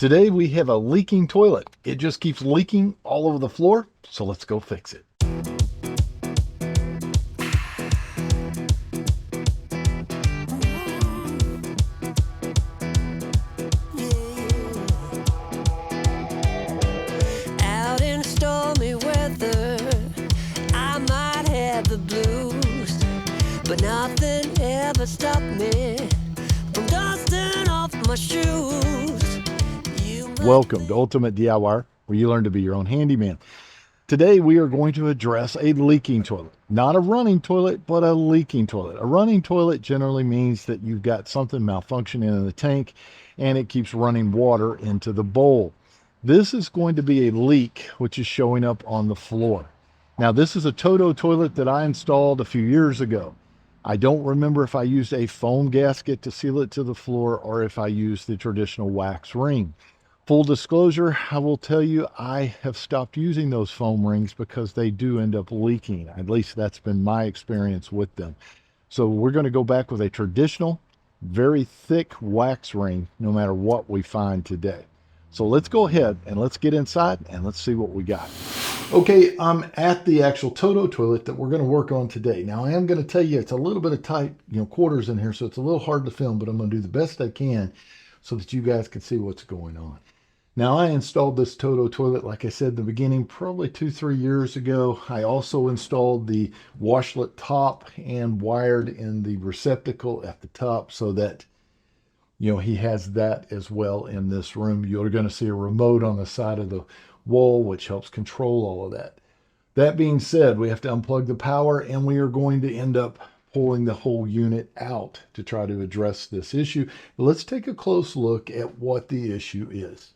Today we have a leaking toilet. It just keeps leaking all over the floor, so let's go fix it. Out in stormy weather, I might have the blues, but nothing ever stopped me from dusting off my shoes. Welcome to Ultimate DIY, where you learn to be your own handyman. Today we are going to address a leaking toilet. Not a running toilet, but a leaking toilet. A running toilet generally means that you've got something malfunctioning in the tank and it keeps running water into the bowl. This is going to be a leak, which is showing up on the floor. Now, this is a Toto toilet that I installed a few years ago. I don't remember if I used a foam gasket to seal it to the floor or if I used the traditional wax ring. Full disclosure, I will tell you I have stopped using those foam rings because they do end up leaking. At least that's been my experience with them. So we're going to go back with a traditional, very thick wax ring, no matter what we find today. So let's go ahead and let's get inside and let's see what we got. Okay, I'm at the actual Toto toilet that we're going to work on today. Now I am going to tell you it's a little bit of tight, quarters in here, so it's a little hard to film, but I'm going to do the best I can so that you guys can see what's going on. Now, I installed this Toto toilet, like I said in the beginning, probably 2-3 years ago. I also installed the washlet top and wired in the receptacle at the top so that, he has that as well in this room. You're going to see a remote on the side of the wall, which helps control all of that. That being said, we have to unplug the power and we are going to end up pulling the whole unit out to try to address this issue. But let's take a close look at what the issue is.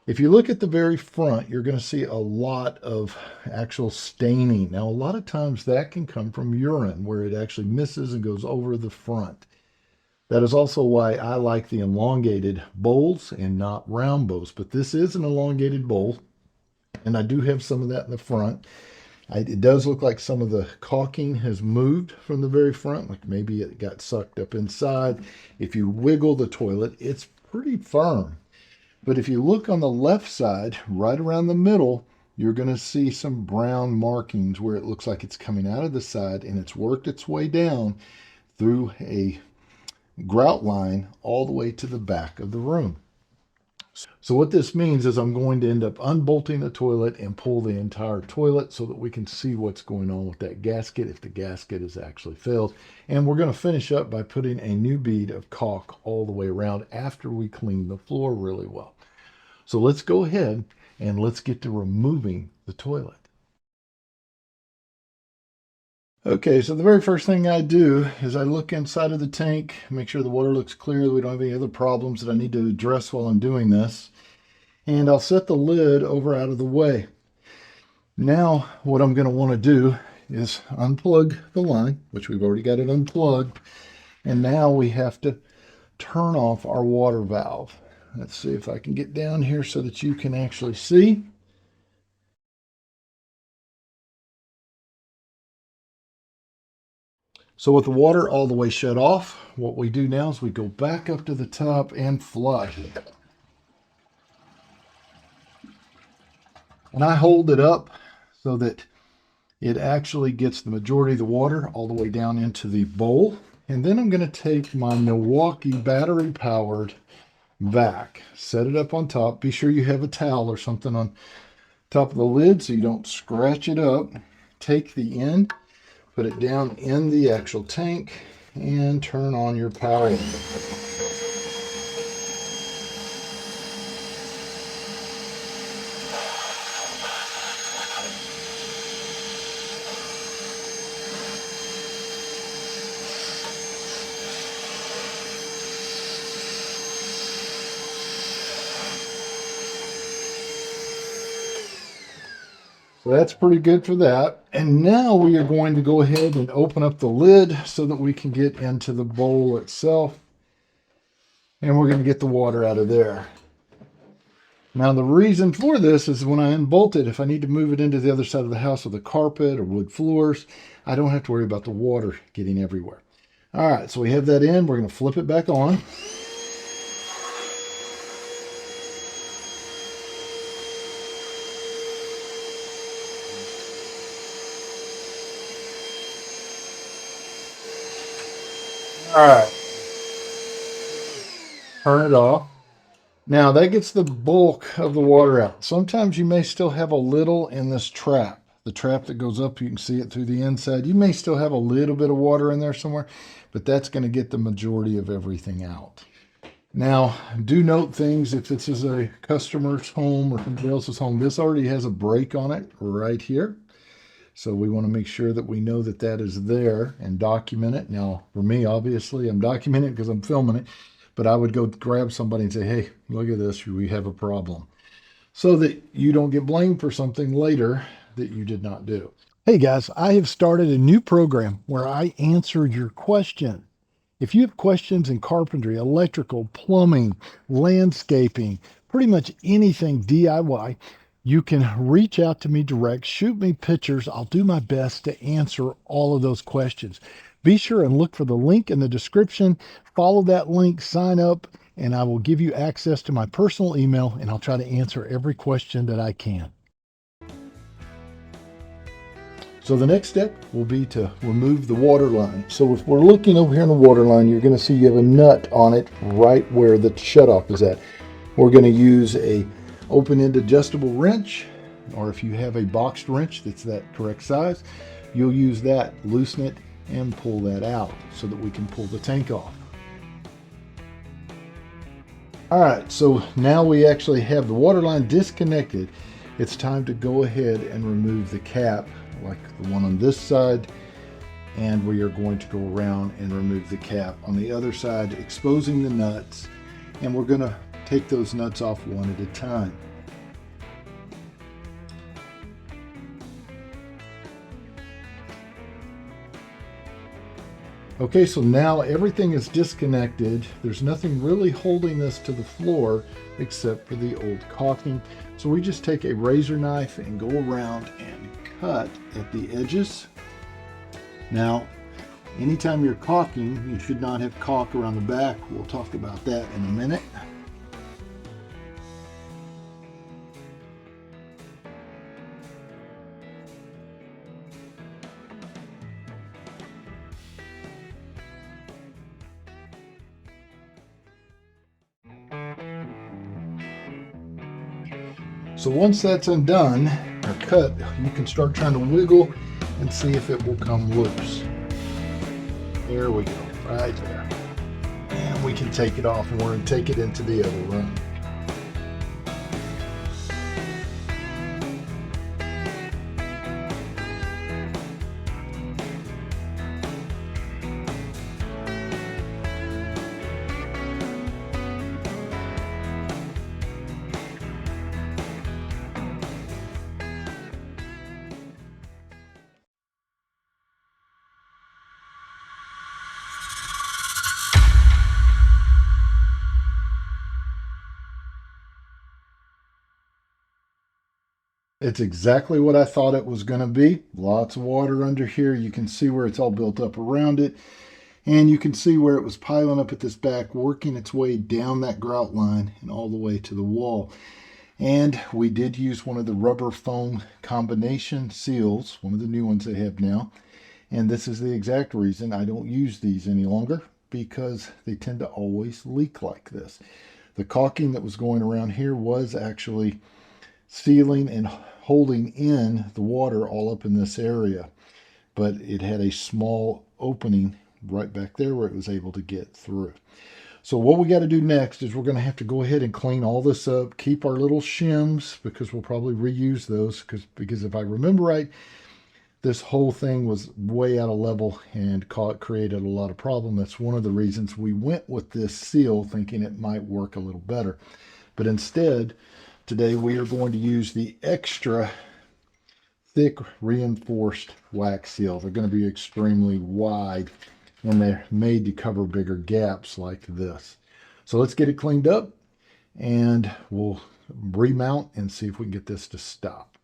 If you look at the very front, you're going to see a lot of actual staining. Now, a lot of times that can come from urine where it actually misses and goes over the front. That is also why I like the elongated bowls and not round bowls. But this is an elongated bowl, and I do have some of that in the front. It does look like some of the caulking has moved from the very front, like maybe it got sucked up inside. If you wiggle the toilet, it's pretty firm. But if you look on the left side, right around the middle, you're going to see some brown markings where it looks like it's coming out of the side and it's worked its way down through a grout line all the way to the back of the room. So what this means is I'm going to end up unbolting the toilet and pull the entire toilet so that we can see what's going on with that gasket, if the gasket has actually failed. And we're going to finish up by putting a new bead of caulk all the way around after we clean the floor really well. So let's go ahead and let's get to removing the toilet. Okay, so the very first thing I do is I look inside of the tank, make sure the water looks clear, that we don't have any other problems that I need to address while I'm doing this. And I'll set the lid over out of the way. Now, what I'm going to want to do is unplug the line, which we've already got it unplugged. And now we have to turn off our water valve. Let's see if I can get down here so that you can actually see. So with the water all the way shut off, what we do now is we go back up to the top and flush. And I hold it up so that it actually gets the majority of the water all the way down into the bowl. And then I'm going to take my Milwaukee battery powered vac, set it up on top. Be sure you have a towel or something on top of the lid so you don't scratch it up. Take the end, put it down in the actual tank, and turn on your power. So that's pretty good for that. And now we are going to go ahead and open up the lid so that we can get into the bowl itself. And we're going to get the water out of there. Now the reason for this is when I unbolt it, if I need to move it into the other side of the house with a carpet or wood floors, I don't have to worry about the water getting everywhere. All right, so we have that in. We're going to flip it back on. All right, turn it off. Now that gets the bulk of the water out. Sometimes you may still have a little in this trap. The trap that goes up, you can see it through the inside. You may still have a little bit of water in there somewhere, but that's going to get the majority of everything out. Now, do note things if this is a customer's home or somebody else's home. This already has a break on it right here. So we want to make sure that we know that that is there and document it. Now, for me, obviously, I'm documenting it because I'm filming it, but I would go grab somebody and say, hey, look at this, we have a problem. So that you don't get blamed for something later that you did not do. Hey guys, I have started a new program where I answer your question. If you have questions in carpentry, electrical, plumbing, landscaping, pretty much anything DIY, you can reach out to me direct, shoot me pictures. I'll do my best to answer all of those questions. Be sure and look for the link in the description. Follow that link, sign up, and I will give you access to my personal email, and I'll try to answer every question that I can. So the next step will be to remove the water line. So if we're looking over here on the water line, you're going to see you have a nut on it right where the shutoff is at. We're going to use a open-end adjustable wrench, or if you have a boxed wrench that's that correct size, you'll use that, loosen it, and pull that out so that we can pull the tank off. All right, so now we actually have the water line disconnected. It's time to go ahead and remove the cap, like the one on this side, and we are going to go around and remove the cap on the other side, exposing the nuts, and we're going to take those nuts off one at a time. Okay, so now everything is disconnected. There's nothing really holding this to the floor except for the old caulking. So we just take a razor knife and go around and cut at the edges. Now, anytime you're caulking, you should not have caulk around the back. We'll talk about that in a minute. So once that's undone or cut, you can start trying to wiggle and see if it will come loose. There we go, right there. And we can take it off, and we're going to take it into the other room. It's exactly what I thought it was going to be. Lots of water under here. You can see where it's all built up around it. And you can see where it was piling up at this back, working its way down that grout line and all the way to the wall. And we did use one of the rubber foam combination seals, one of the new ones they have now. And this is the exact reason I don't use these any longer, because they tend to always leak like this. The caulking that was going around here was actually sealing and holding in the water all up in this area, but it had a small opening right back there where it was able to get through. So what we got to do next is we're going to have to go ahead and clean all this up, keep our little shims, because we'll probably reuse those, because if I remember right, this whole thing was way out of level and created a lot of problem. That's one of the reasons we went with this seal, thinking it might work a little better. But instead, today we are going to use the extra thick reinforced wax seal. They're going to be extremely wide, and they're made to cover bigger gaps like this. So let's get it cleaned up, and we'll remount and see if we can get this to stop.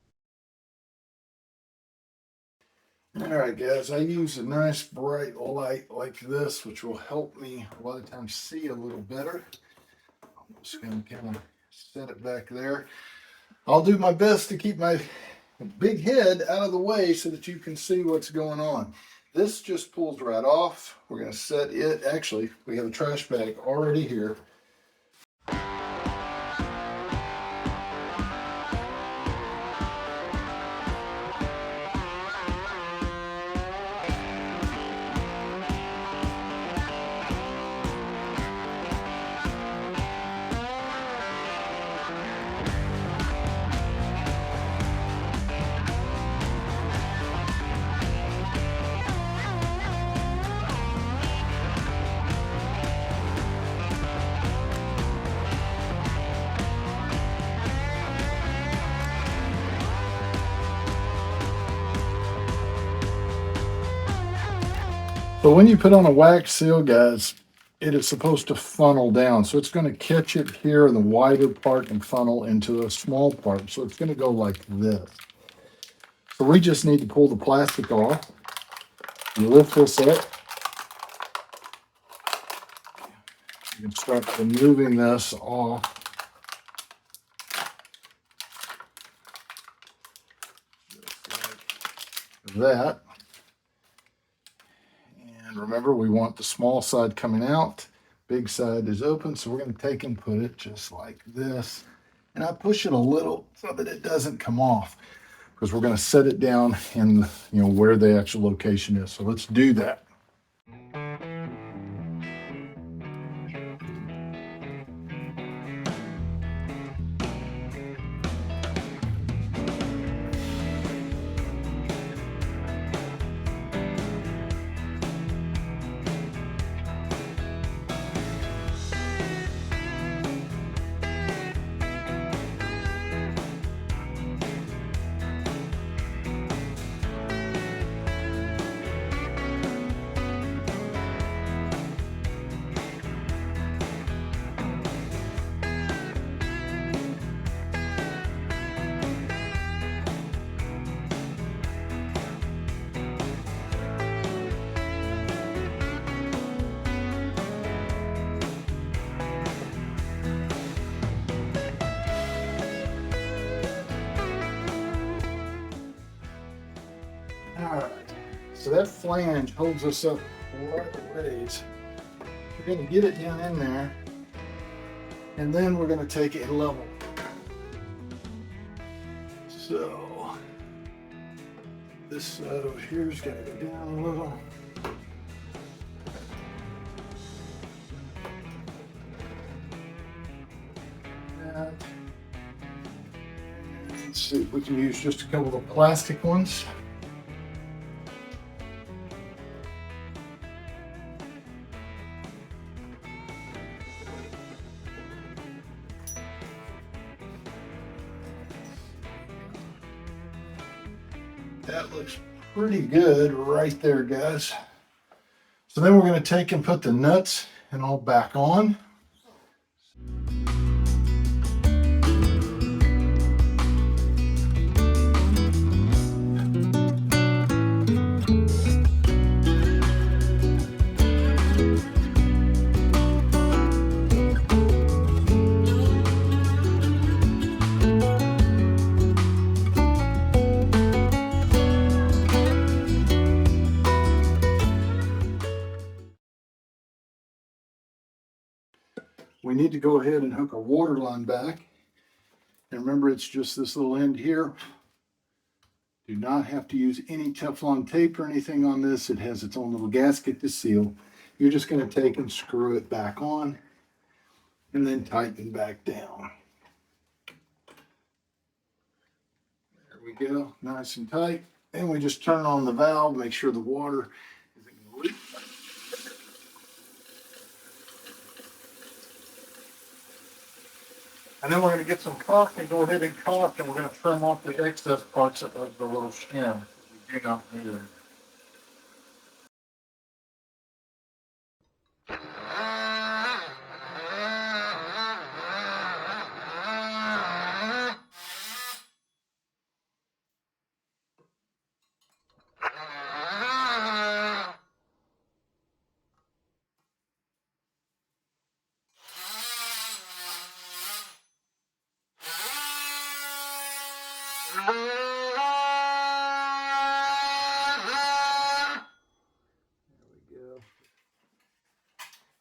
All right, guys, I use a nice bright light like this, which will help me a lot of times see a little better. I'm just going to kind of set it back there. I'll do my best to keep my big head out of the way so that you can see what's going on. This just pulls right off. We're going to set it. Actually, we have a trash bag already here. So when you put on a wax seal, guys, it is supposed to funnel down. So it's going to catch it here in the wider part and funnel into a small part. So it's going to go like this. So we just need to pull the plastic off and lift this up. You can start removing this off. Just like that. And remember, we want the small side coming out. Big side is open, so we're going to take and put it just like this. And I push it a little so that it doesn't come off, because we're going to set it down in, where the actual location is. So let's do that. All right, so that flange holds us up right a ways. We're going to get it down in there, and then we're going to take it level. So this side over here is going to go down a little. That. Let's see if we can use just a couple of plastic ones. That looks pretty good right there, guys. So then we're going to take and put the nuts and all back on. We need to go ahead and hook our water line back. And remember, it's just this little end here. Do not have to use any Teflon tape or anything on this. It has its own little gasket to seal. You're just going to take and screw it back on and then tighten back down. There we go, nice and tight. And we just turn on the valve, make sure the water isn't going to leak. And then we're going to get some caulk and go ahead and caulk, and we're going to trim off the excess parts of the little shim. We do not need it.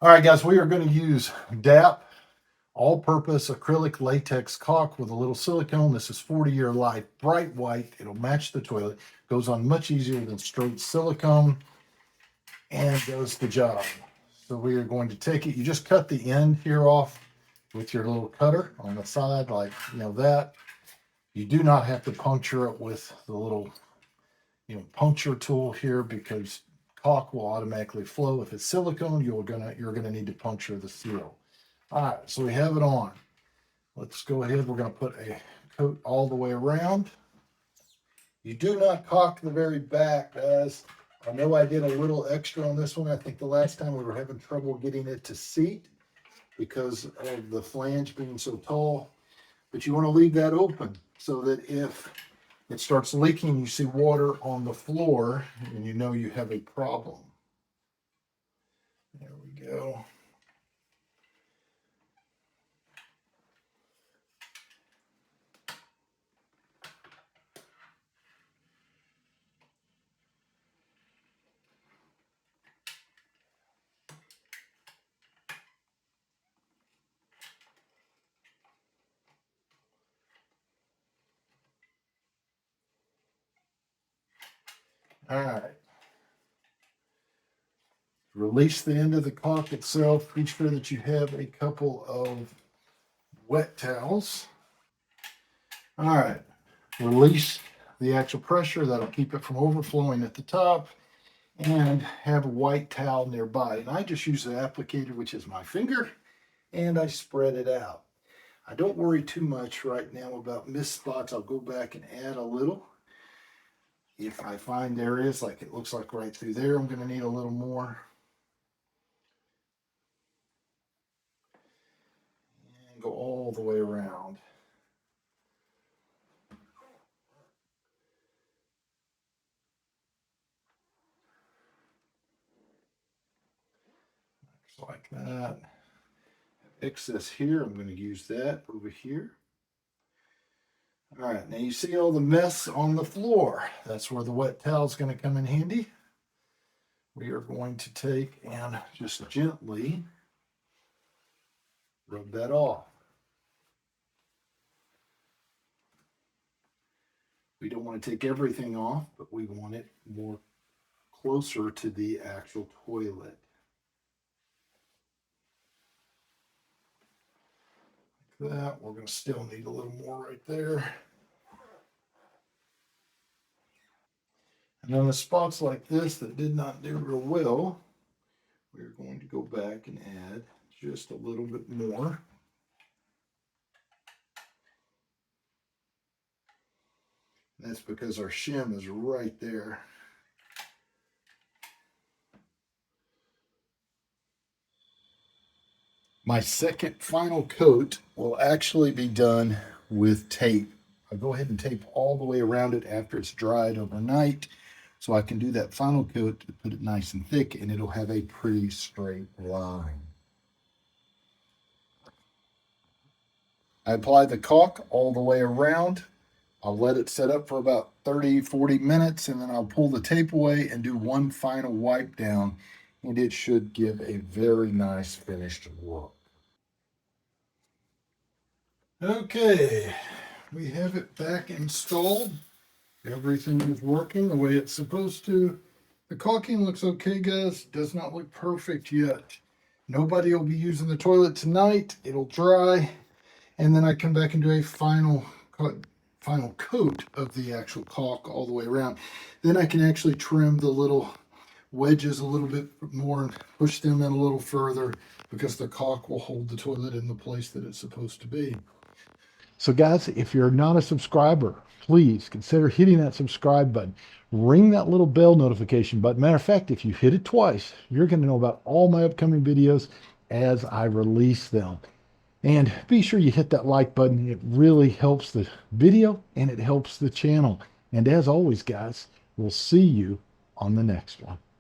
All right, guys, we are going to use DAP all-purpose acrylic latex caulk with a little silicone. This is 40-year life, bright white. It'll match the toilet. Goes on much easier than straight silicone and does the job. So we are going to take it. You just cut the end here off with your little cutter on the side, like that. You do not have to puncture it with the little puncture tool here, because caulk will automatically flow. If it's silicone, you're gonna need to puncture the seal. All right, so we have it on. Let's go ahead. We're going to put a coat all the way around. You do not caulk the very back, guys. I know I did a little extra on this one. I think the last time we were having trouble getting it to seat because of the flange being so tall. But you want to leave that open so that if it starts leaking, you see water on the floor, and you know you have a problem. There we go. All right. Release the end of the caulk itself. Be sure that you have a couple of wet towels. All right. Release the actual pressure. That'll keep it from overflowing at the top. And have a white towel nearby. And I just use the applicator, which is my finger, and I spread it out. I don't worry too much right now about missed spots. I'll go back and add a little. If I find areas like it looks like right through there, I'm going to need a little more. And go all the way around. Just like that. Excess here, I'm going to use that over here. All right, now you see all the mess on the floor. That's where the wet towel is going to come in handy. We are going to take and just gently rub that off. We don't want to take everything off, but we want it more closer to the actual toilet. Like that. We're going to still need a little more right there. And on the spots like this that did not do real well, we're going to go back and add just a little bit more. And that's because our shim is right there. My second final coat will actually be done with tape. I'll go ahead and tape all the way around it after it's dried overnight, so I can do that final coat to put it nice and thick, and it'll have a pretty straight line. I apply the caulk all the way around. I'll let it set up for about 30-40 minutes, and then I'll pull the tape away and do one final wipe down, and it should give a very nice finished look. Okay, we have it back installed. Everything is working the way it's supposed to. The caulking looks okay, guys. Does not look perfect yet. Nobody will be using the toilet tonight. It'll dry, and then I come back and do a final coat of the actual caulk all the way around. Then I can actually trim the little wedges a little bit more and push them in a little further, because the caulk will hold the toilet in the place that it's supposed to be. So guys, if you're not a subscriber, please consider hitting that subscribe button. Ring that little bell notification button. Matter of fact, if you hit it twice, you're going to know about all my upcoming videos as I release them. And be sure you hit that like button. It really helps the video and it helps the channel. And as always, guys, we'll see you on the next one.